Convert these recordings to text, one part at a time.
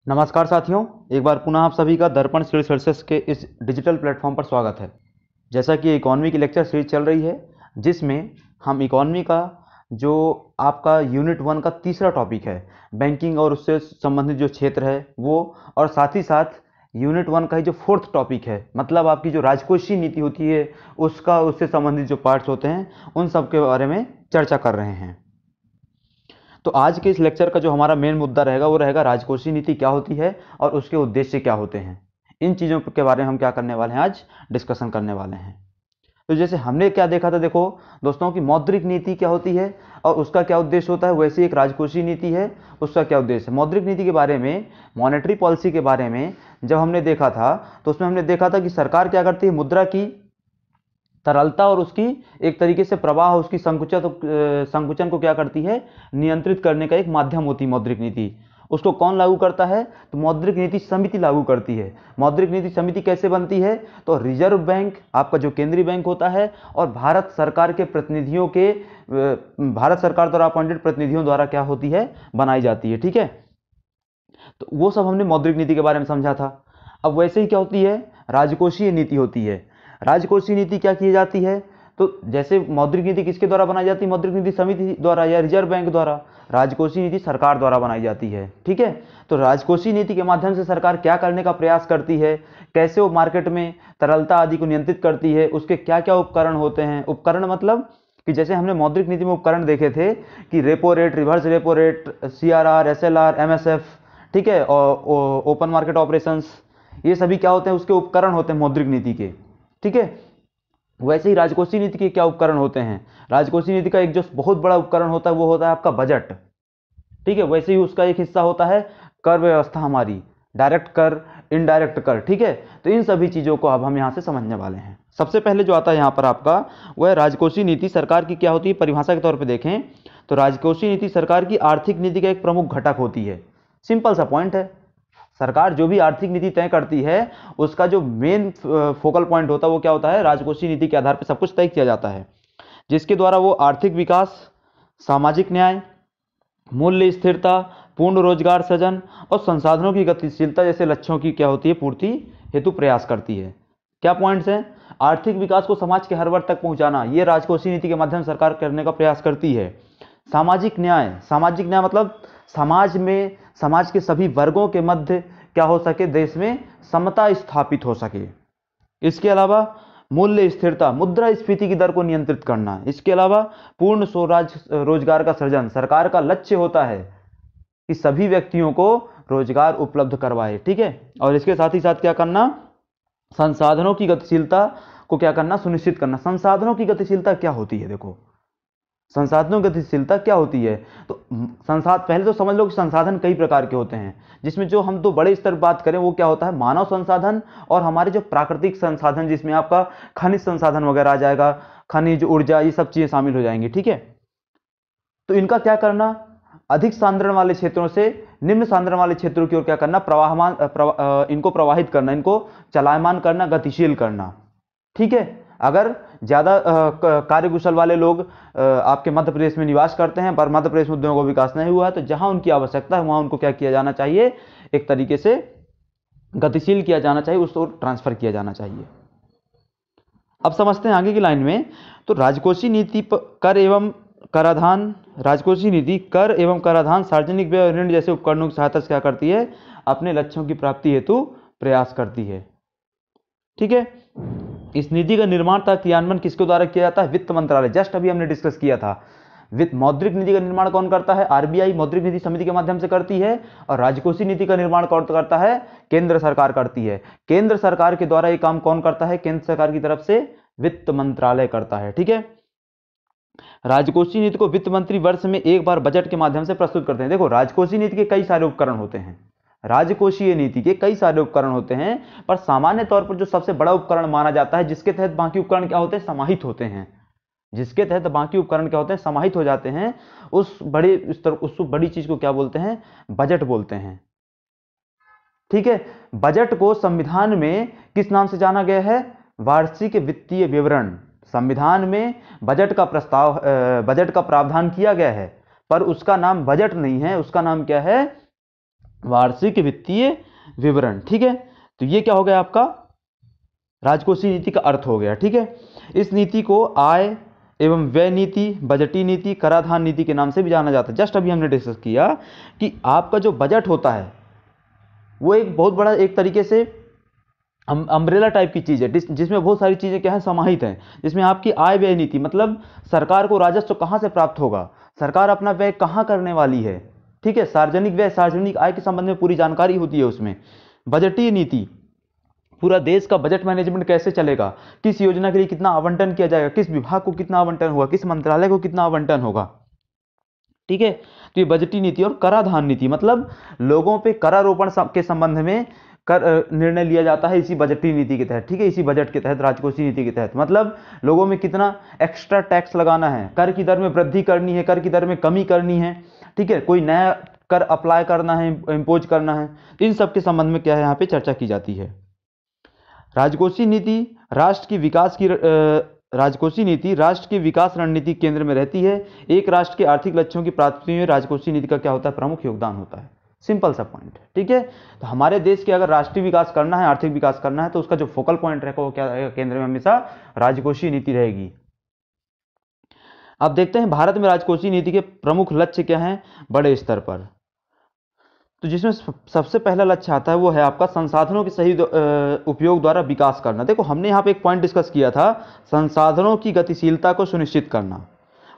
नमस्कार साथियों, एक बार पुनः आप सभी का दर्पण सिविल सर्विसेज के इस डिजिटल प्लेटफॉर्म पर स्वागत है। जैसा कि इकोनॉमी की लेक्चर सीरीज चल रही है, जिसमें हम इकोनॉमी का जो आपका यूनिट 1 का तीसरा टॉपिक है, बैंकिंग और उससे संबंधित जो क्षेत्र है वो, और साथ ही साथ यूनिट 1 का ही जो फोर्थ टॉपिक है, मतलब आपकी जो राजकोषीय नीति होती है उसका, उससे संबंधित जो पार्ट्स होते हैं, उन सब के बारे में चर्चा कर रहे हैं। तो आज के इस लेक्चर का जो हमारा मेन मुद्दा रहेगा वो रहेगा राजकोषीय नीति क्या होती है और उसके उद्देश्य क्या होते हैं। इन चीज़ों के बारे में हम क्या करने वाले हैं, आज डिस्कशन करने वाले हैं। तो जैसे हमने क्या देखा था, देखो दोस्तों, की मौद्रिक नीति क्या होती है और उसका क्या उद्देश्य होता है, वैसे एक राजकोषीय नीति है, उसका क्या उद्देश्य है। मौद्रिक नीति के बारे में, मॉनेटरी पॉलिसी के बारे में जब हमने देखा था तो उसमें हमने देखा था कि सरकार क्या करती है, मुद्रा की तरलता और उसकी एक तरीके से प्रवाह, उसकी संकुचन को क्या करती है, नियंत्रित करने का एक माध्यम होती है मौद्रिक नीति। उसको कौन लागू करता है, तो मौद्रिक नीति समिति लागू करती है। मौद्रिक नीति समिति कैसे बनती है, तो रिजर्व बैंक, आपका जो केंद्रीय बैंक होता है, और भारत सरकार के प्रतिनिधियों के, भारत सरकार द्वारा अपॉइंटेड प्रतिनिधियों द्वारा क्या होती है, बनाई जाती है। ठीक है, तो वो सब हमने मौद्रिक नीति के बारे में समझा था। अब वैसे ही क्या होती है, राजकोषीय नीति होती है। राजकोषीय नीति क्या की जाती है, तो जैसे मौद्रिक नीति किसके द्वारा बनाई जाती है, मौद्रिक नीति समिति द्वारा या रिजर्व बैंक द्वारा। राजकोषीय नीति सरकार द्वारा बनाई जाती है। ठीक है, तो राजकोषीय नीति के माध्यम से सरकार क्या करने का प्रयास करती है, कैसे वो मार्केट में तरलता आदि को नियंत्रित करती है, उसके क्या क्या उपकरण होते हैं। उपकरण मतलब कि जैसे हमने मौद्रिक नीति में उपकरण देखे थे कि repo rate, reverse repo rate, CRR, SLR, MSF, ठीक है, और ओपन मार्केट ऑपरेशंस, ये सभी क्या होते हैं, उसके उपकरण होते हैं मौद्रिक नीति के। ठीक है, वैसे ही राजकोषीय नीति के क्या उपकरण होते हैं। राजकोषीय नीति का एक जो बहुत बड़ा उपकरण होता है वो होता है आपका बजट। ठीक है, वैसे ही उसका एक हिस्सा होता है कर व्यवस्था, हमारी डायरेक्ट कर, इनडायरेक्ट कर। ठीक है, तो इन सभी चीजों को अब हम यहां से समझने वाले हैं। सबसे पहले जो आता है यहां पर आपका, वह राजकोषीय नीति सरकार की क्या होती है, परिभाषा के तौर पर देखें तो राजकोषीय नीति सरकार की आर्थिक नीति का एक प्रमुख घटक होती है। सिंपल सा पॉइंट है, सरकार जो भी आर्थिक नीति तय करती है उसका जो मेन फोकल पॉइंट होता है वो क्या होता है, राजकोषीय नीति के आधार पर सब कुछ तय किया जाता है, जिसके द्वारा वो आर्थिक विकास, सामाजिक न्याय, मूल्य स्थिरता, पूर्ण रोजगार सृजन और संसाधनों की गतिशीलता जैसे लक्ष्यों की क्या होती है, पूर्ति हेतु प्रयास करती है। क्या पॉइंट्स हैं, आर्थिक विकास को समाज के हर वर्ग तक पहुंचाना, ये राजकोषीय नीति के माध्यम से सरकार करने का प्रयास करती है। सामाजिक न्याय, सामाजिक न्याय मतलब समाज में, समाज के सभी वर्गों के मध्य क्या हो सके, देश में समता स्थापित हो सके। इसके अलावा मूल्य स्थिरता, मुद्रास्फीति की दर को नियंत्रित करना। इसके अलावा पूर्ण स्वराज रोजगार का सृजन, सरकार का लक्ष्य होता है कि सभी व्यक्तियों को रोजगार उपलब्ध करवाए। ठीक है, और इसके साथ ही साथ क्या करना, संसाधनों की गतिशीलता को क्या करना, सुनिश्चित करना। संसाधनों की गतिशीलता क्या होती है, देखो संसाधनों की गतिशीलता क्या होती है, तो पहले तो समझ लो कि संसाधन कई प्रकार के होते हैं, जिसमें जो हम दो बड़े स्तर पर बात करें वो क्या होता है, मानव संसाधन और हमारे जो प्राकृतिक संसाधन, जिसमें आपका खनिज संसाधन वगैरह आ जाएगा, खनिज, ऊर्जा, ये सब चीजें शामिल हो जाएंगी। ठीक है, तो इनका क्या करना, अधिक सांद्रण वाले क्षेत्रों से निम्न सांद्रण वाले क्षेत्रों की ओर क्या करना, इनको प्रवाहित करना, इनको चलायमान करना, गतिशील करना। ठीक है, अगर ज्यादा कार्यकुशल वाले लोग आपके मध्य प्रदेश में निवास करते हैं पर मध्य प्रदेश में उद्योगों का विकास नहीं हुआ है, तो जहां उनकी आवश्यकता है वहां उनको क्या किया जाना चाहिए, एक तरीके से गतिशील किया जाना चाहिए, उसको ट्रांसफर किया जाना चाहिए। अब समझते हैं आगे की लाइन में, तो राजकोषीय नीति कर एवं कराधान, राजकोषीय नीति कर एवं कराधान, सार्वजनिक व्यय और ऋण जैसे उपकरणों की सहायता से क्या करती है, अपने लक्ष्यों की प्राप्ति हेतु प्रयास करती है। ठीक है, इस नीति का निर्माण तथा क्रियान्वयन किसके द्वारा किया जाता है, वित्त मंत्रालय। जस्ट अभी हमने डिस्कस किया था, वित्त, मौद्रिक नीति का निर्माण कौन करता है, RBI मौद्रिक नीति समिति के माध्यम से करती है, और राजकोषीय नीति का निर्माण कौन करता है, केंद्र सरकार करती है। केंद्र सरकार के द्वारा ये काम कौन करता है, केंद्र सरकार की तरफ से वित्त मंत्रालय करता है। ठीक है, राजकोषीय नीति को वित्त मंत्री वर्ष में एक बार बजट के माध्यम से प्रस्तुत करते हैं। देखो राजकोषीय नीति के कई सारे उपकरण होते हैं, राजकोषीय नीति के कई सारे उपकरण होते हैं, पर सामान्य तौर पर जो सबसे बड़ा उपकरण माना जाता है, जिसके तहत बाकी उपकरण क्या होते हैं, समाहित होते हैं, जिसके तहत बाकी उपकरण क्या होते हैं, समाहित हो जाते हैं, उस बड़ी चीज को क्या बोलते हैं, बजट बोलते हैं। ठीक है, बजट को संविधान में किस नाम से जाना गया है, वार्षिक वित्तीय विवरण। संविधान में बजट का प्रस्ताव, बजट का प्रावधान किया गया है, पर उसका नाम बजट नहीं है, उसका नाम क्या है, वार्षिक वित्तीय विवरण। ठीक है, तो ये क्या हो गया आपका राजकोषीय नीति का अर्थ हो गया। ठीक है, इस नीति को आय एवं व्यय नीति, बजटीय नीति, कराधान नीति के नाम से भी जाना जाता है। जस्ट अभी हमने डिस्कस किया कि आपका जो बजट होता है वो एक बहुत बड़ा एक तरीके से अम्ब्रेला टाइप की चीज़ है, जिसमें बहुत सारी चीज़ें क्या है समाहित हैं, जिसमें आपकी आय व्यय नीति मतलब सरकार को राजस्व कहाँ से प्राप्त होगा, सरकार अपना व्यय कहाँ करने वाली है। ठीक है, सार्वजनिक व्यय, सार्वजनिक आय के संबंध में पूरी जानकारी होती है उसमें। बजटीय नीति, पूरा देश का बजट मैनेजमेंट कैसे चलेगा, किस योजना के लिए कितना आवंटन किया जाएगा, किस विभाग को कितना आवंटन होगा, किस मंत्रालय को कितना आवंटन होगा। ठीक है, तो ये बजटीय नीति। और कराधान नीति मतलब लोगों पे करारोपण के संबंध में कर निर्णय लिया जाता है इसी बजटीय नीति के तहत। ठीक है, इसी बजट के तहत, राजकोषीय नीति के तहत, मतलब लोगों में कितना एक्स्ट्रा टैक्स लगाना है, कर की दर में वृद्धि करनी है, कर की दर में कमी करनी है। ठीक है, कोई नया कर अप्लाई करना है, इम्पोज करना है, इन सब के संबंध में क्या है यहाँ पे चर्चा की जाती है। राजकोषीय नीति राष्ट्र की विकास की राजकोषीय नीति राष्ट्र की विकास रणनीति केंद्र में रहती है। एक राष्ट्र के आर्थिक लक्ष्यों की प्राप्ति में राजकोषीय नीति का क्या होता है, प्रमुख योगदान होता है। सिंपल सा पॉइंट। ठीक है, तो हमारे देश के अगर राष्ट्रीय विकास करना है, आर्थिक विकास करना है, तो उसका जो फोकल पॉइंट रहेगा वो क्या रहेगा, केंद्र में हमेशा राजकोषीय नीति रहेगी। अब देखते हैं भारत में राजकोषीय नीति के प्रमुख लक्ष्य क्या हैं बड़े स्तर पर। तो जिसमें सबसे पहला लक्ष्य आता है वो है आपका संसाधनों के सही उपयोग द्वारा विकास करना। देखो हमने यहाँ पे एक पॉइंट डिस्कस किया था, संसाधनों की गतिशीलता को सुनिश्चित करना।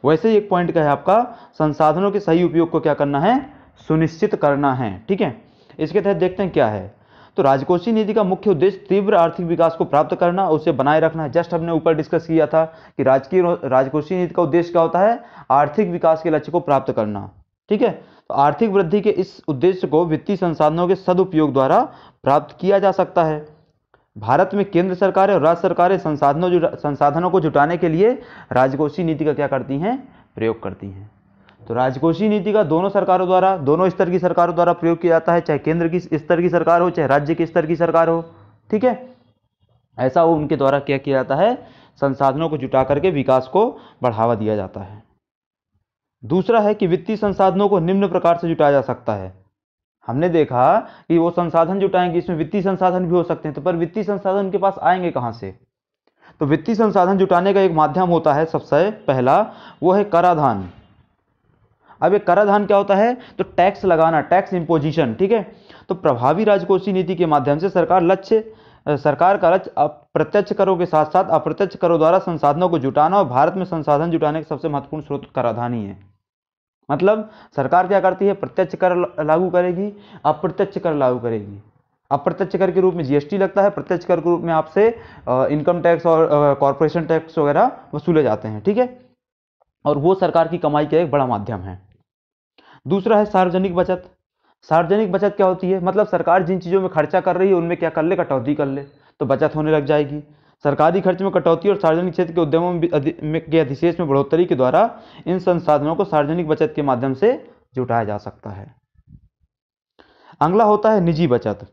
वैसे ही एक पॉइंट का है आपका संसाधनों के सही उपयोग को क्या करना है, सुनिश्चित करना है। ठीक है, इसके तहत देखते हैं क्या है। तो राजकोषीय नीति का मुख्य उद्देश्य तीव्र आर्थिक विकास को प्राप्त करना, उसे बनाए रखना है। जस्ट हमने ऊपर डिस्कस किया था कि राजकोषीय नीति का उद्देश्य क्या होता है, आर्थिक विकास के लक्ष्य को प्राप्त करना। ठीक है, तो आर्थिक वृद्धि के इस उद्देश्य को वित्तीय संसाधनों के सदुपयोग द्वारा प्राप्त किया जा सकता है। भारत में केंद्र सरकारें और राज्य सरकारें संसाधनों को जुटाने के लिए राजकोषीय नीति का क्या करती हैं, प्रयोग करती हैं। तो राजकोषीय नीति का दोनों सरकारों द्वारा, दोनों स्तर की सरकारों द्वारा प्रयोग किया जाता है, चाहे केंद्र की स्तर की सरकार हो, चाहे राज्य के स्तर की सरकार हो। ठीक है, ऐसा वो उनके द्वारा क्या किया जाता है, संसाधनों को जुटा करके विकास को बढ़ावा दिया जाता है। दूसरा है कि वित्तीय संसाधनों को निम्न प्रकार से जुटाया जा सकता है। हमने देखा कि वो संसाधन जुटाएंगे, इसमें वित्तीय संसाधन भी हो सकते हैं, तो पर वित्तीय संसाधन उनके पास आएंगे कहां से। तो वित्तीय संसाधन जुटाने का एक माध्यम होता है सबसे पहला, वो है कराधान। अब ये कराधान क्या होता है, तो टैक्स लगाना, टैक्स इंपोजिशन। ठीक है, तो प्रभावी राजकोषीय नीति के माध्यम से सरकार का लक्ष्य अप्रत्यक्ष करों के साथ साथ अप्रत्यक्ष करों द्वारा संसाधनों को जुटाना, और भारत में संसाधन जुटाने का सबसे महत्वपूर्ण स्रोत कराधान ही है। मतलब सरकार क्या करती है, प्रत्यक्ष कर लागू करेगी, अप्रत्यक्ष कर लागू करेगी। अप्रत्यक्ष कर के रूप में जीएसटी लगता है, प्रत्यक्ष कर के रूप में आपसे इनकम टैक्स और कॉर्पोरेशन टैक्स वगैरह वसूले जाते हैं। ठीक है, और वो सरकार की कमाई का एक बड़ा माध्यम है। दूसरा है सार्वजनिक बचत। सार्वजनिक बचत क्या होती है, मतलब सरकार जिन चीज़ों में खर्चा कर रही है उनमें क्या कर ले, कटौती कर ले, तो बचत होने लग जाएगी। सरकारी खर्च में कटौती और सार्वजनिक क्षेत्र के उद्यमों के अधिशेष में बढ़ोतरी के द्वारा इन संसाधनों को सार्वजनिक बचत के माध्यम से जुटाया जा सकता है। अगला होता है निजी बचत।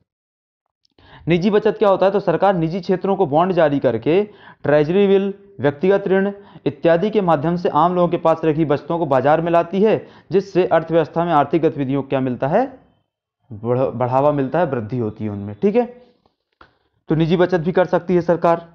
निजी बचत क्या होता है, तो सरकार निजी क्षेत्रों को बॉन्ड जारी करके ट्रेजरी बिल, व्यक्तिगत ऋण इत्यादि के माध्यम से आम लोगों के पास रखी बचतों को बाजार में लाती है, जिससे अर्थव्यवस्था में आर्थिक गतिविधियों को क्या मिलता है, बढ़ावा मिलता है, वृद्धि होती है उनमें। ठीक है, तो निजी बचत भी कर सकती है सरकार।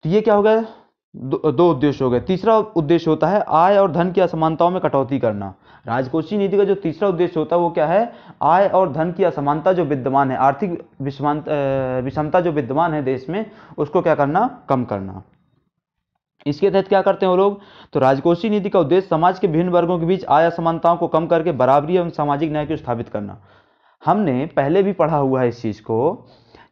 तो ये क्या हो गया, दो उद्देश्य हो गए। तीसरा उद्देश्य होता है आय और धन की असमानताओं में कटौती करना। राजकोषीय नीति का जो तीसरा उद्देश्य होता है वो क्या है, आय और धन की असमानता जो विद्यमान है, आर्थिक विषमता जो विद्यमान है देश में, उसको क्या करना, कम करना। इसके तहत क्या करते हैं वो लोग, तो राजकोषीय नीति का उद्देश्य समाज के विभिन्न वर्गों के बीच आय असमानताओं को कम करके बराबरी एवं सामाजिक न्याय को स्थापित करना। हमने पहले भी पढ़ा हुआ है इस चीज को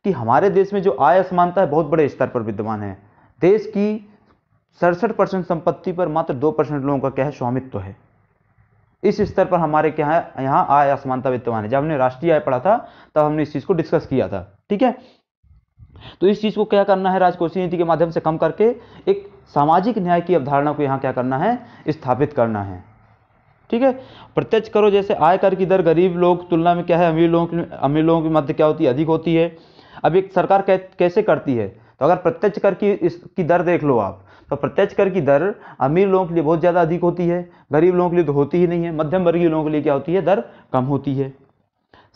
कि हमारे देश में जो आय असमानता है बहुत बड़े स्तर पर विद्यमान है। देश की 67% संपत्ति पर मात्र 2% लोगों का क्या है, स्वामित्व है। इस स्तर पर हमारे क्या है, यहाँ आय असमानता विद्यमान है। जब हमने राष्ट्रीय आय पढ़ा था तब हमने इस चीज को डिस्कस किया था। ठीक है, तो इस चीज को क्या करना है, राजकोषीय नीति के माध्यम से कम करके एक सामाजिक न्याय की अवधारणा को यहाँ क्या करना है, स्थापित करना है। ठीक है, प्रत्यक्ष करो जैसे आयकर की दर गरीब लोग तुलना में क्या है, अमीर लोगों के मध्य क्या होती है, अधिक होती है। अब एक सरकार कैसे करती है, तो अगर प्रत्यक्ष कर की इसकी दर देख लो आप, तो प्रत्यक्ष कर की दर अमीर लोगों के लिए बहुत ज़्यादा अधिक होती है, गरीब लोगों के लिए तो होती ही नहीं है, मध्यम वर्गीय लोगों के लिए क्या होती है, दर कम होती है।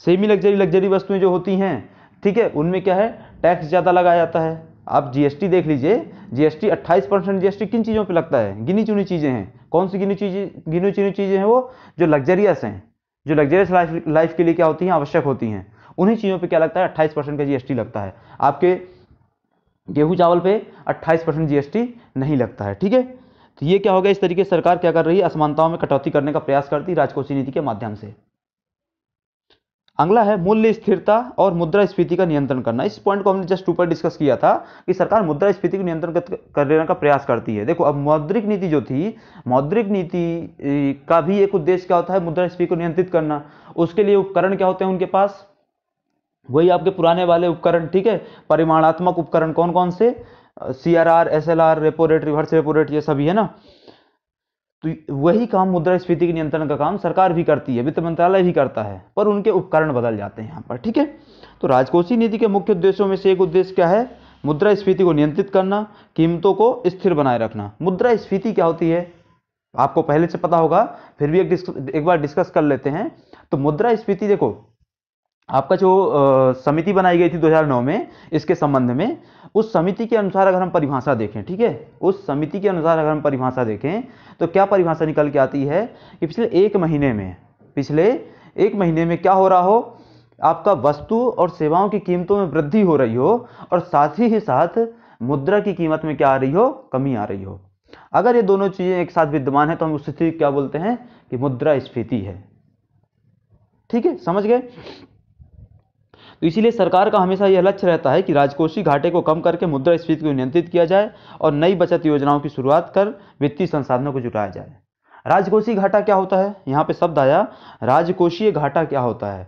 सेमी लग्जरी लग्जरी वस्तुएं जो होती हैं, ठीक है, उनमें क्या है, टैक्स ज़्यादा लगाया जाता है। आप जीएसटी देख लीजिए, जीएसटी 28% जीएसटी किन चीज़ों पे लगता है, गिनी चुनी चीज़ें हैं। कौन सी गिनी चुनी चीज़ें हैं? वो जो लग्जरियस हैं, जो लग्जरियस लाइफ के लिए क्या होती हैं, आवश्यक होती हैं, उन्हीं चीज़ों पे क्या लगता है, 28% का जीएसटी लगता है। आपके गेहूं चावल पे 28% जीएसटी नहीं लगता है, ठीक है। तो ये क्या हो गया, इस तरीके से सरकार क्या कर रही है, असमानताओं में कटौती करने का प्रयास करती है राजकोषीय नीति के माध्यम से। अगला है मूल्य स्थिरता और मुद्रास्फीति का नियंत्रण करना। इस पॉइंट को हमने जस्ट ऊपर डिस्कस किया था कि सरकार मुद्रास्फीति को नियंत्रण करने का प्रयास करती है। देखो, अब मौद्रिक नीति जो थी, मौद्रिक नीति का भी एक उद्देश्य क्या होता है, मुद्रास्फीति को नियंत्रित करना। उसके लिए उपकरण क्या होते हैं उनके पास, वही आपके पुराने वाले उपकरण, ठीक है, परिमाणात्मक उपकरण। कौन कौन से? CRR, SLR, repo rate, reverse repo rate, ये सभी है ना। तो वही काम मुद्रास्फीति के नियंत्रण का काम सरकार भी करती है, वित्त मंत्रालय भी करता है, पर उनके उपकरण बदल जाते हैं यहाँ पर, ठीक है। तो राजकोषीय नीति के मुख्य उद्देश्यों में से एक उद्देश्य क्या है, मुद्रास्फीति को नियंत्रित करना, कीमतों को स्थिर बनाए रखना। मुद्रास्फीति क्या होती है आपको पहले से पता होगा, फिर भी एक बार डिस्कस कर लेते हैं। तो मुद्रास्फीति, देखो, आपका जो समिति बनाई गई थी 2009 में इसके संबंध में, उस समिति के अनुसार अगर हम परिभाषा देखें, ठीक है, उस समिति के अनुसार अगर हम परिभाषा देखें तो क्या परिभाषा निकल के आती है कि पिछले एक महीने में क्या हो रहा हो, आपका वस्तु और सेवाओं की कीमतों में वृद्धि हो रही हो और साथ ही साथ मुद्रा की कीमत में क्या आ रही हो, कमी आ रही हो। अगर ये दोनों चीजें एक साथ विद्यमान है तो हम उस स्थिति क्या बोलते हैं कि मुद्रास्फीति है, ठीक है, समझ गए। तो इसीलिए सरकार का हमेशा यह लक्ष्य रहता है कि राजकोषीय घाटे को कम करके मुद्रास्फीति को नियंत्रित किया जाए और नई बचत योजनाओं की शुरुआत कर वित्तीय संसाधनों को जुटाया जाए। राजकोषीय घाटा क्या होता है, यहाँ पे शब्द आया, राजकोषीय घाटा क्या होता है।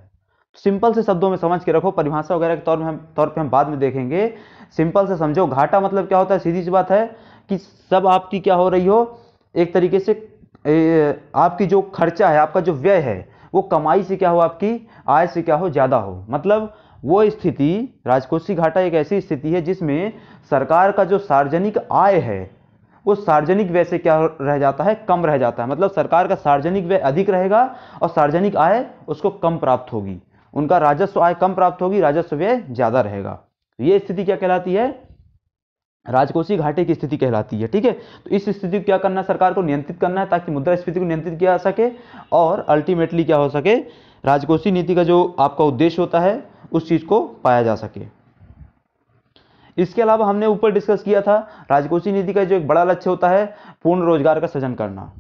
सिंपल से शब्दों में समझ के रखो, परिभाषा वगैरह के तौर पे हम बाद में देखेंगे। सिंपल से समझो, घाटा मतलब क्या होता है, सीधी सी बात है कि सब आपकी क्या हो रही हो, एक तरीके से आपकी जो खर्चा है, आपका जो व्यय है, वो कमाई से क्या हो, आपकी आय से क्या हो, ज्यादा हो। मतलब वो स्थिति, राजकोषीय घाटा एक ऐसी स्थिति है जिसमें सरकार का जो सार्वजनिक आय है वो सार्वजनिक व्यय से क्या रह जाता है, कम रह जाता है। मतलब सरकार का सार्वजनिक व्यय अधिक रहेगा और सार्वजनिक आय उसको कम प्राप्त होगी, उनका राजस्व आय कम प्राप्त होगी, राजस्व व्यय ज्यादा रहेगा। ये स्थिति क्या कहलाती है, राजकोषीय घाटे की स्थिति कहलाती है, ठीक है। तो इस स्थिति को क्या करना है, सरकार को नियंत्रित करना है ताकि मुद्रास्फीति को नियंत्रित किया जा सके और अल्टीमेटली क्या हो सके, राजकोषीय नीति का जो आपका उद्देश्य होता है उस चीज को पाया जा सके। इसके अलावा हमने ऊपर डिस्कस किया था, राजकोषीय नीति का जो एक बड़ा लक्ष्य होता है, पूर्ण रोजगार का सृजन करना।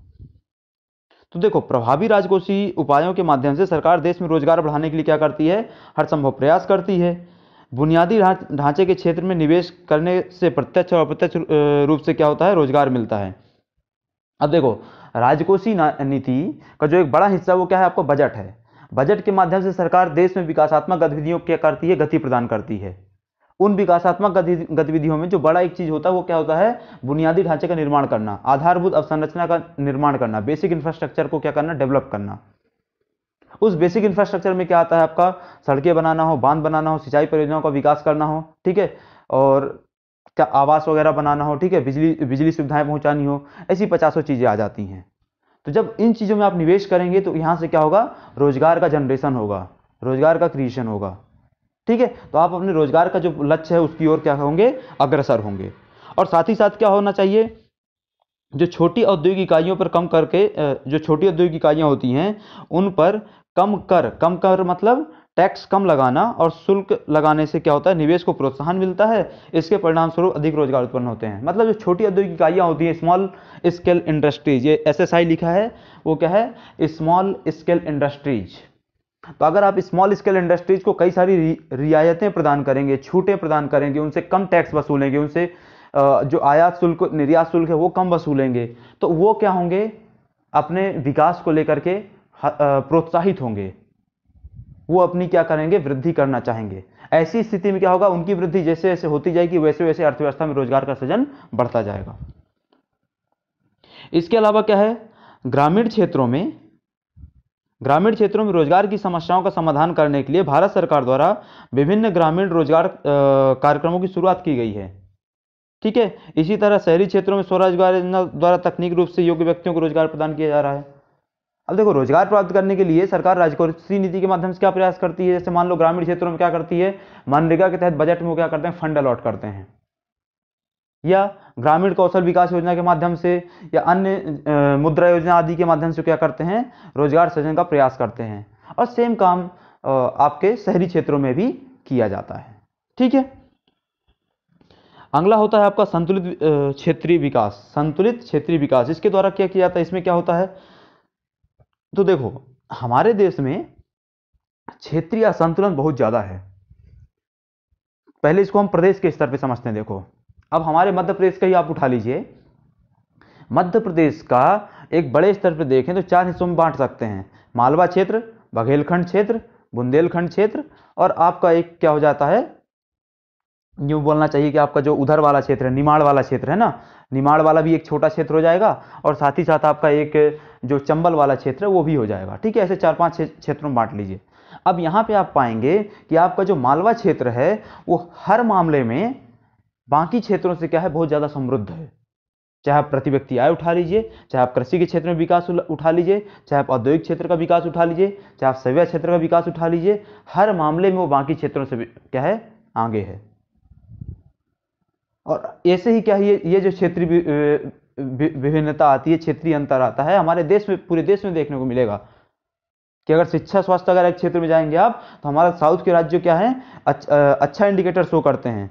तो देखो, प्रभावी राजकोषीय उपायों के माध्यम से सरकार देश में रोजगार बढ़ाने के लिए क्या करती है, हर संभव प्रयास करती है। बुनियादी ढांचे के क्षेत्र में निवेश करने से प्रत्यक्ष और अप्रत्यक्ष रूप से क्या होता है, रोजगार मिलता है। अब देखो, राजकोषीय नीति का जो एक बड़ा हिस्सा वो क्या है, आपको बजट है। बजट के माध्यम से सरकार देश में विकासात्मक गतिविधियों क्या करती है, गति प्रदान करती है। उन विकासात्मक गतिविधियों में जो बड़ा एक चीज होता है वो क्या होता है, बुनियादी ढांचे का निर्माण करना, आधारभूत अवसंरचना का निर्माण करना, बेसिक इंफ्रास्ट्रक्चर को क्या करना, डेवलप करना। उस बेसिक इंफ्रास्ट्रक्चर में क्या आता है, आपका सड़कें बनाना हो, बांध बनाना हो, सिंचाई परियोजनाओं का विकास करना हो, ठीक है, और क्या आवास वगैरह बनाना हो, ठीक है, बिजली सुविधाएं पहुंचानी हो, ऐसी 50 चीजें आ जाती हैं। तो जब इन चीजों में आप निवेश करेंगे तो यहां से क्या होगा, रोजगार का जनरेशन होगा, रोजगार का क्रिएशन होगा, ठीक है। तो आप अपने रोजगार का जो लक्ष्य है उसकी ओर क्या होंगे, अग्रसर होंगे। और साथ ही साथ क्या होना चाहिए, जो छोटी औद्योगिक इकाइयों पर कम करके, जो छोटी औद्योगिक इकाइयां होती हैं उन पर कम कर मतलब टैक्स कम लगाना और शुल्क लगाने से क्या होता है, निवेश को प्रोत्साहन मिलता है। इसके परिणाम स्वरूप अधिक रोजगार उत्पन्न होते हैं। मतलब जो छोटी औद्योगिक इकाइयां होती हैं, स्मॉल स्केल इंडस्ट्रीज, ये एसएसआई लिखा है, वो क्या है, स्मॉल स्केल इंडस्ट्रीज। तो अगर आप स्मॉल स्केल इंडस्ट्रीज को कई सारी रियायतें प्रदान करेंगे, छूटें प्रदान करेंगे, उनसे कम टैक्स वसूलेंगे, उनसे जो आयात शुल्क निर्यात शुल्क है वो कम वसूलेंगे, तो वो क्या होंगे, अपने विकास को लेकर के प्रोत्साहित होंगे, वो अपनी क्या करेंगे, वृद्धि करना चाहेंगे। ऐसी स्थिति में क्या होगा, उनकी वृद्धि जैसे जैसे होती जाएगी वैसे वैसे अर्थव्यवस्था में रोजगार का सृजन बढ़ता जाएगा। इसके अलावा क्या है, ग्रामीण क्षेत्रों में रोजगार की समस्याओं का समाधान करने के लिए भारत सरकार द्वारा विभिन्न ग्रामीण रोजगार कार्यक्रमों की शुरुआत की गई है, ठीक है। इसी तरह शहरी क्षेत्रों में स्वरोजगार योजना द्वारा तकनीक रूप से योग्य व्यक्तियों को रोजगार प्रदान किया जा रहा है। अब देखो, रोजगार प्राप्त करने के लिए सरकार राजकोषीय नीति के माध्यम से क्या प्रयास करती है? जैसे मान लो ग्रामीण क्षेत्रों में क्या करती है, मनरेगा के तहत बजट में वो क्या करते हैं, फंड अलॉट करते हैं, या ग्रामीण कौशल विकास योजना के माध्यम से या अन्य मुद्रा योजना आदि के माध्यम से क्या करते हैं, रोजगार सृजन का प्रयास करते हैं। और सेम काम आपके शहरी क्षेत्रों में भी किया जाता है। ठीक है, अगला होता है आपका संतुलित क्षेत्रीय विकास। संतुलित क्षेत्रीय विकास, इसके द्वारा क्या किया जाता है, इसमें क्या होता है? तो देखो, हमारे देश में क्षेत्रीय असंतुलन बहुत ज्यादा है। पहले इसको हम प्रदेश के स्तर पे समझते हैं। देखो, अब हमारे मध्य प्रदेश का ही आप उठा लीजिए। मध्य प्रदेश का एक बड़े स्तर पर देखें तो 4 हिस्सों में बांट सकते हैं, मालवा क्षेत्र, बघेलखंड क्षेत्र, बुंदेलखंड क्षेत्र, और आपका एक क्या हो जाता है, यूं बोलना चाहिए कि आपका जो उधर वाला क्षेत्र है, निमाड़ वाला क्षेत्र है ना, निमाड़ वाला भी एक छोटा क्षेत्र हो जाएगा, और साथ ही साथ आपका एक जो चंबल वाला क्षेत्र है वो भी हो जाएगा। ठीक है, ऐसे 4-5 क्षेत्रों में बांट लीजिए। अब यहाँ पे आप पाएंगे कि आपका जो मालवा क्षेत्र है वो हर मामले में बाकी क्षेत्रों से क्या है, बहुत ज़्यादा समृद्ध है। चाहे आप प्रति व्यक्ति आय उठा लीजिए, चाहे आप कृषि के क्षेत्र में विकास उठा लीजिए, चाहे आप औद्योगिक क्षेत्र का विकास उठा लीजिए, चाहे आप सेवा क्षेत्र का विकास उठा लीजिए, हर मामले में वो बाकी क्षेत्रों से क्या है, आगे है। और ऐसे ही क्या है, ये जो क्षेत्रीय विभिन्नता आती है, क्षेत्रीय अंतर आता है, हमारे देश में, पूरे देश में देखने को मिलेगा कि अगर शिक्षा स्वास्थ्य अगर एक क्षेत्र में जाएंगे आप, तो हमारा साउथ के राज्य क्या है, अच्छा इंडिकेटर शो करते हैं,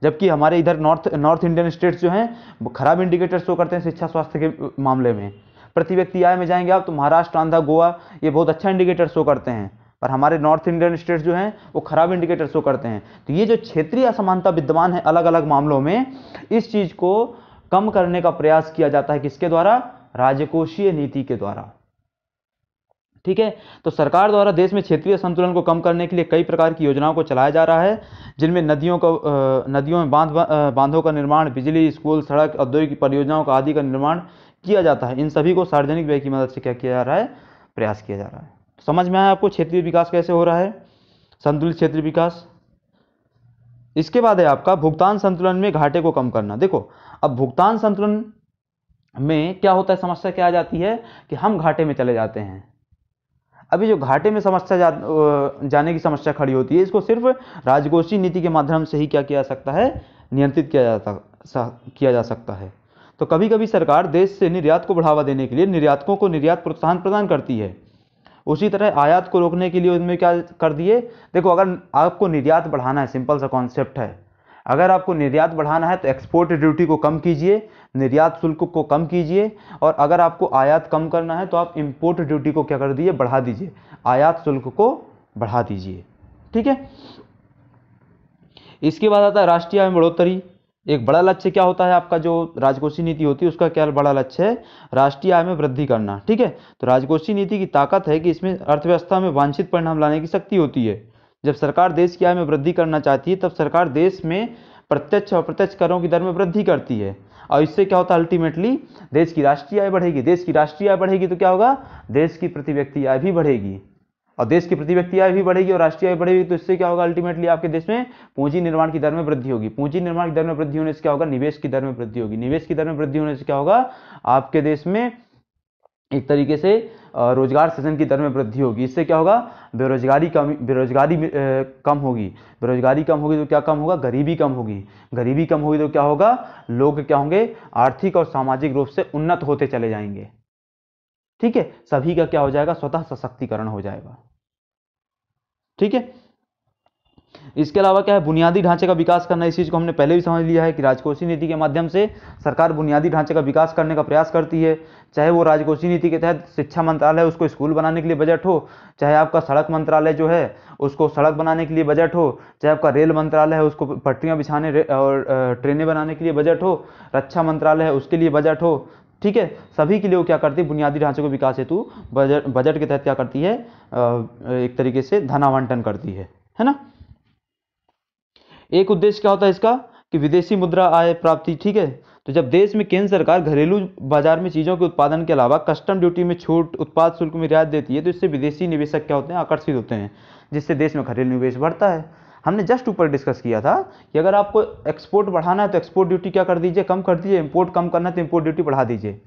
जबकि हमारे इधर नॉर्थ इंडियन स्टेट्स जो हैं खराब इंडिकेटर शो करते हैं शिक्षा स्वास्थ्य के मामले में। प्रति व्यक्ति आय में जाएंगे आप तो महाराष्ट्र, आंध्र, गोवा ये बहुत अच्छा इंडिकेटर शो करते हैं, पर हमारे नॉर्थ इंडियन स्टेट्स जो हैं वो खराब इंडिकेटर शो करते हैं। तो ये जो क्षेत्रीय असमानता विद्यमान है अलग अलग मामलों में, इस चीज को कम करने का प्रयास किया जाता है किसके द्वारा, राजकोषीय नीति के द्वारा। ठीक है, तो सरकार द्वारा देश में क्षेत्रीय संतुलन को कम करने के लिए कई प्रकार की योजनाओं को चलाया जा रहा है, जिनमें नदियों में बांधों का निर्माण, बिजली, स्कूल, सड़क, औद्योगिक परियोजनाओं का आदि का निर्माण किया जाता है। इन सभी को सार्वजनिक व्यय की मदद से क्या किया जा रहा है, प्रयास किया जा रहा है। समझ में आया आपको क्षेत्रीय विकास कैसे हो रहा है, संतुलित क्षेत्रीय विकास। इसके बाद है आपका भुगतान संतुलन में घाटे को कम करना। देखो, अब भुगतान संतुलन में क्या होता है, समस्या क्या आ जाती है कि हम घाटे में चले जाते हैं। अभी जो घाटे में समस्या जाने की समस्या खड़ी होती है, इसको सिर्फ राजकोषीय नीति के माध्यम से ही क्या किया जा सकता है, नियंत्रित किया जा सकता है। तो कभी कभी सरकार देश से निर्यात को बढ़ावा देने के लिए निर्यातकों को निर्यात प्रोत्साहन प्रदान करती है। उसी तरह आयात को रोकने के लिए उनमें क्या कर दिए, देखो अगर आपको निर्यात बढ़ाना है, सिंपल सा कॉन्सेप्ट है, अगर आपको निर्यात बढ़ाना है तो एक्सपोर्ट ड्यूटी को कम कीजिए, निर्यात शुल्क को कम कीजिए, और अगर आपको आयात कम करना है तो आप इंपोर्ट ड्यूटी को क्या कर दीजिए, बढ़ा दीजिए, आयात शुल्क को बढ़ा दीजिए। ठीक है, इसके बाद आता है राष्ट्रीय आय में बढ़ोतरी। एक बड़ा लक्ष्य क्या होता है आपका, जो राजकोषीय नीति होती है उसका क्या बड़ा लक्ष्य है, राष्ट्रीय आय में वृद्धि करना। ठीक है, तो राजकोषीय नीति की ताकत है कि इसमें अर्थव्यवस्था में वांछित परिणाम लाने की शक्ति होती है। जब सरकार देश की आय में वृद्धि करना चाहती है तब सरकार देश में प्रत्यक्ष और अप्रत्यक्ष करों की दर में वृद्धि करती है, और इससे क्या होता है, अल्टीमेटली देश की राष्ट्रीय आय बढ़ेगी। देश की राष्ट्रीय आय बढ़ेगी तो क्या होगा, देश की प्रति व्यक्ति आय भी बढ़ेगी, और देश की प्रति व्यक्ति आय भी बढ़ेगी और राष्ट्रीय आय बढ़ेगी, तो इससे क्या होगा, अल्टीमेटली आपके देश में पूंजी निर्माण की दर में वृद्धि होगी। पूंजी निर्माण की दर में वृद्धि होने से क्या होगा, निवेश की दर में वृद्धि होगी। निवेश की दर में वृद्धि होने से क्या होगा, आपके देश में एक तरीके से रोजगार सृजन की दर में वृद्धि होगी। इससे क्या होगा, बेरोजगारी कम होगी। बेरोजगारी कम होगी तो क्या कम होगा, गरीबी कम होगी। गरीबी कम होगी तो क्या होगा, लोग क्या होंगे, आर्थिक और सामाजिक रूप से उन्नत होते चले जाएंगे। ठीक है, सभी का क्या हो जाएगा, स्वतः सशक्तिकरण हो जाएगा। ठीक है, इसके अलावा क्या है, बुनियादी ढांचे का विकास करना। इस चीज को हमने पहले भी समझ लिया है कि राजकोषीय नीति के माध्यम से सरकार बुनियादी ढांचे का विकास करने का प्रयास करती है। चाहे वो राजकोषीय नीति के तहत शिक्षा मंत्रालय उसको स्कूल बनाने के लिए बजट हो, चाहे आपका सड़क मंत्रालय जो है उसको सड़क बनाने के लिए बजट हो, चाहे आपका रेल मंत्रालय है उसको पटरियां बिछाने और ट्रेनें बनाने के लिए बजट हो, रक्षा मंत्रालय है उसके लिए बजट हो। ठीक है, सभी के लिए वो क्या करती है, बुनियादी ढांचे को विकास हेतु बजट के तहत क्या करती है, एक तरीके से धन आवंटन करती है ना। एक उद्देश्य क्या होता है इसका कि विदेशी मुद्रा आय प्राप्ति। ठीक है, तो जब देश में केंद्र सरकार घरेलू बाजार में चीजों के उत्पादन के अलावा कस्टम ड्यूटी में छूट, उत्पाद शुल्क में रियायत देती है, तो इससे विदेशी निवेशक क्या होते हैं, आकर्षित होते हैं, जिससे देश में घरेलू निवेश बढ़ता है। हमने जस्ट ऊपर डिस्कस किया था कि अगर आपको एक्सपोर्ट बढ़ाना है तो एक्सपोर्ट ड्यूटी क्या कर दीजिए, कम कर दीजिए, इंपोर्ट कम करना है तो इंपोर्ट ड्यूटी बढ़ा दीजिए।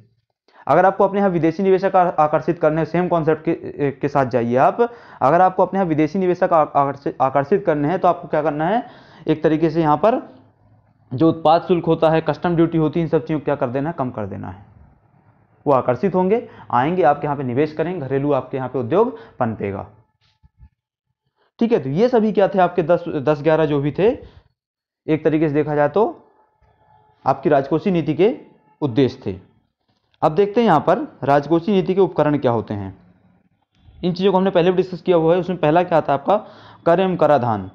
अगर आपको अपने यहाँ विदेशी निवेशक आकर्षित करने, सेम कॉन्सेप्ट के साथ जाइए आप। अगर आपको अपने यहाँ विदेशी निवेशक आकर्षित करने हैं तो आपको क्या करना है, एक तरीके से यहाँ पर जो उत्पाद शुल्क होता है, कस्टम ड्यूटी होती है, इन सब चीज़ों को क्या कर देना है, कम कर देना है। वो आकर्षित होंगे, आएंगे, आपके यहाँ पे निवेश करेंगे, घरेलू आपके यहाँ पे उद्योग पनपेगा। ठीक है, तो ये सभी क्या थे आपके 10-11 जो भी थे, एक तरीके से देखा जाए तो आपकी राजकोषीय नीति के उद्देश्य थे। अब देखते हैं यहाँ पर राजकोषीय नीति के उपकरण क्या होते हैं। इन चीज़ों को हमने पहले भी डिस्कस किया हुआ है। उसमें पहला क्या था आपका, कर एवं कराधान।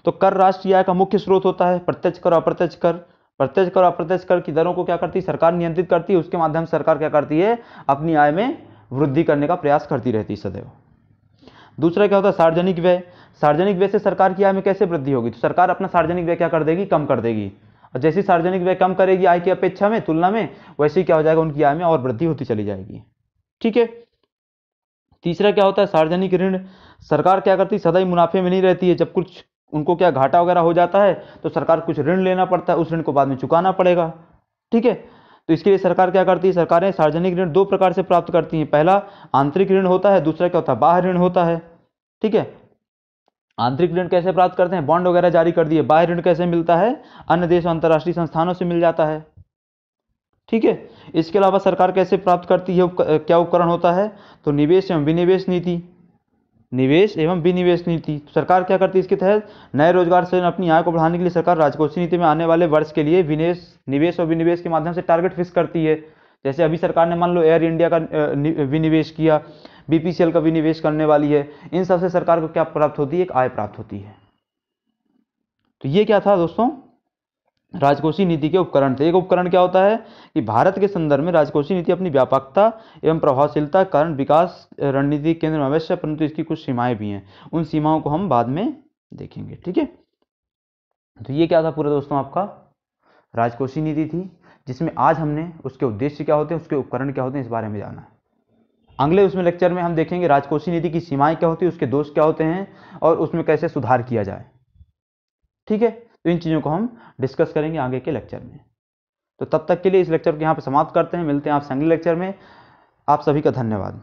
तो कर राष्ट्रीय आय का मुख्य स्रोत होता है। प्रत्यक्ष कर और अप्रत्यक्ष कर, प्रत्यक्ष कर और अप्रत्यक्ष कर की दरों को क्या करती है, सरकार नियंत्रित करती है। उसके माध्यम से सरकार क्या करती है, अपनी आय में वृद्धि करने का प्रयास करती रहती है सदैव। दूसरा क्या होता है, सार्वजनिक व्यय। सार्वजनिक व्यय से सरकार की आय में कैसे वृद्धि होगी, तो सरकार अपना सार्वजनिक व्यय क्या कर देगी, कम कर देगी। और जैसे सार्वजनिक व्यय कम करेगी आय की अपेक्षा में, तुलना में, वैसे ही क्या हो जाएगा, उनकी आय में और वृद्धि होती चली जाएगी। ठीक है। तीसरा क्या होता है, सार्वजनिक ऋण। सरकार क्या करती है, सदैव मुनाफे में नहीं रहती है। जब कुछ उनको क्या घाटा वगैरह हो जाता है तो सरकार कुछ ऋण लेना पड़ता है, उस ऋण को बाद में चुकाना पड़ेगा। ठीक है, तो इसके लिए सरकार क्या करती है, सरकारें सार्वजनिक ऋण 2 प्रकार से प्राप्त करती हैं। पहला आंतरिक ऋण होता है, दूसरा क्या होता है, बाह्य ऋण होता है। ठीक है, आंतरिक ऋण कैसे प्राप्त करते हैं, बॉन्ड वगैरह जारी कर दिए। बाह्य ऋण कैसे मिलता है, अन्य देश और अंतर्राष्ट्रीय संस्थानों से मिल जाता है। ठीक है, इसके अलावा सरकार कैसे प्राप्त करती है, क्या उपकरण होता है, तो निवेश एवं विनिवेश नीति। निवेश एवं विनिवेश नीति, सरकार क्या करती है, इसके तहत नए रोजगार से अपनी आय को बढ़ाने के लिए सरकार राजकोषीय नीति में आने वाले वर्ष के लिए निवेश और विनिवेश के माध्यम से टारगेट फिक्स करती है। जैसे अभी सरकार ने मान लो एयर इंडिया का विनिवेश किया, बीपीसीएल का विनिवेश करने वाली है। इन सबसे सरकार को क्या प्राप्त होती है, एक आय प्राप्त होती है। तो ये क्या था दोस्तों, राजकोषीय नीति के उपकरण थे। एक उपकरण क्या होता है कि भारत के संदर्भ में राजकोषीय नीति अपनी व्यापकता एवं प्रभावशीलता के कारण विकास रणनीति केंद्र में अवश्य, परंतु इसकी कुछ सीमाएं भी हैं। उन सीमाओं को हम बाद में देखेंगे। ठीक है, तो ये क्या था पूरा दोस्तों, आपका राजकोषीय नीति थी, जिसमें आज हमने उसके उद्देश्य क्या होते हैं, उसके उपकरण क्या होते हैं, इस बारे में जाना है। अगले उसमें लेक्चर में हम देखेंगे राजकोषीय नीति की सीमाएं क्या होती है, उसके दोष क्या होते हैं और उसमें कैसे सुधार किया जाए। ठीक है, तो इन चीज़ों को हम डिस्कस करेंगे आगे के लेक्चर में। तो तब तक के लिए इस लेक्चर को यहाँ पर समाप्त करते हैं। मिलते हैं आपसे अगले लेक्चर में। आप सभी का धन्यवाद।